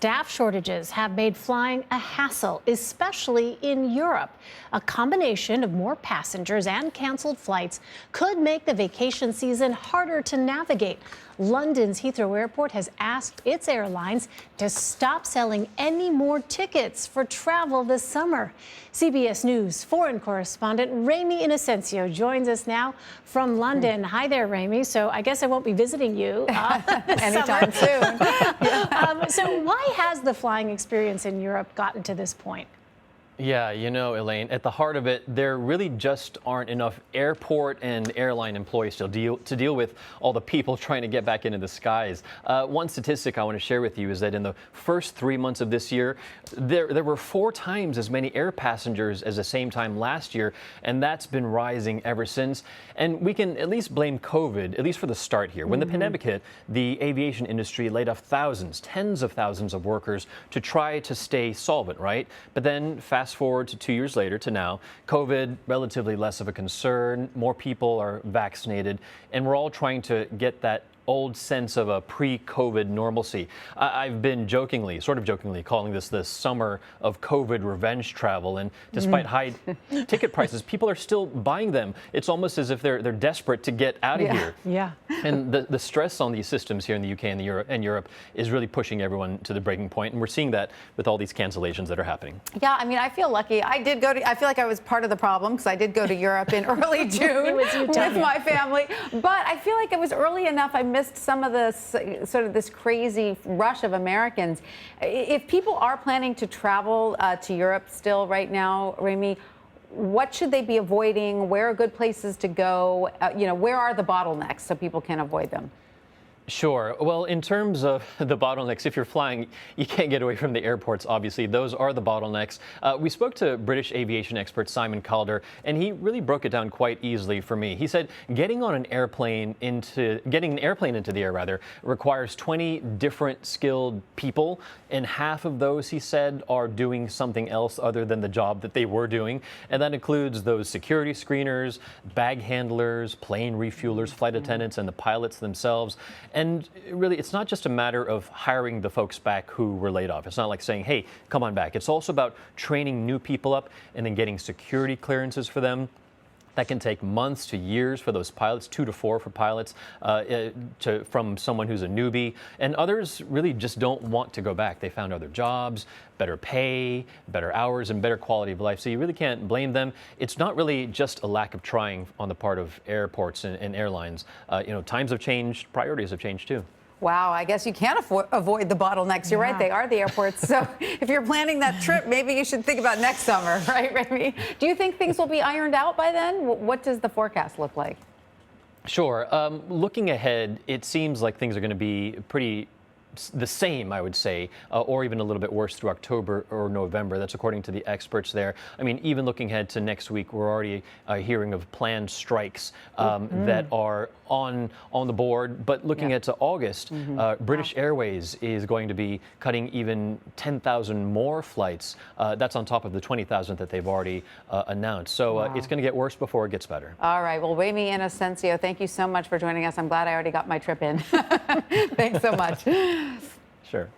Staff shortages have made flying a hassle, especially in Europe. A combination of more passengers and canceled flights could make the vacation season harder to navigate. London's Heathrow Airport has asked its airlines to stop selling any more tickets for travel this summer. CBS News foreign correspondent Ramy Inocencio joins us now from London. Hi there, Ramy. So I guess I won't be visiting you anytime soon. So why has the flying experience in Europe gotten to this point? Yeah, you know, Elaine, at the heart of it, there really just aren't enough airport and airline employees to deal with all the people trying to get back into the skies. One statistic I want to share with you is that in the first 3 months of this year, there were 4 times as many air passengers as the same time last year, and that's been rising ever since. And we can at least blame COVID, at least for the start here. When the pandemic hit, the aviation industry laid off thousands, tens of thousands of workers to try to stay solvent, right? But then fast forward to 2 years later to now, COVID, relatively less of a concern, more people are vaccinated, and we're all trying to get that old sense of a pre-COVID normalcy. I've been sort of jokingly, calling this the summer of COVID revenge travel. And despite high ticket prices, people are still buying them. It's almost as if they're desperate to get out of here. Yeah. And the stress on these systems here in the UK and Europe is really pushing everyone to the breaking point. And we're seeing that with all these cancellations that are happening. Yeah, I mean, I feel lucky. I feel like I was part of the problem because I did go to Europe in early June with my family. But I feel like it was early enough. I missed some of this sort of this crazy rush of Americans. If people are planning to travel to Europe still right now, Ramy, what should they be avoiding? Where are good places to go? Where are the bottlenecks so people can avoid them? Sure. Well, in terms of the bottlenecks, if you're flying, you can't get away from the airports, obviously. Those are the bottlenecks. We spoke to British aviation expert Simon Calder, and he really broke it down quite easily for me. He said getting an airplane into the air, requires 20 different skilled people, and half of those, he said, are doing something else other than the job that they were doing. And that includes those security screeners, bag handlers, plane refuelers, flight attendants, and the pilots themselves. And really, it's not just a matter of hiring the folks back who were laid off. It's not like saying, hey, come on back. It's also about training new people up and then getting security clearances for them. That can take months to years for those pilots, 2 to 4 for pilots, from someone who's a newbie. And others really just don't want to go back. They found other jobs, better pay, better hours, and better quality of life. So you really can't blame them. It's not really just a lack of trying on the part of airports and airlines. Times have changed, priorities have changed too. Wow, I guess you can't avoid the bottlenecks. You're right, they are the airports. So if you're planning that trip, maybe you should think about next summer, right, Ramy? Do you think things will be ironed out by then? What does the forecast look like? Sure. Looking ahead, it seems like things are going to be pretty the same, I would say, or even a little bit worse through October or November. That's according to the experts there. I mean, even looking ahead to next week, we're already hearing of planned strikes that are on the board. But looking ahead to August, British Airways is going to be cutting even 10,000 more flights. That's on top of the 20,000 that they've already announced. So it's going to get worse before it gets better. All right. Well, Ramy Inocencio, thank you so much for joining us. I'm glad I already got my trip in. Thanks so much. Sure.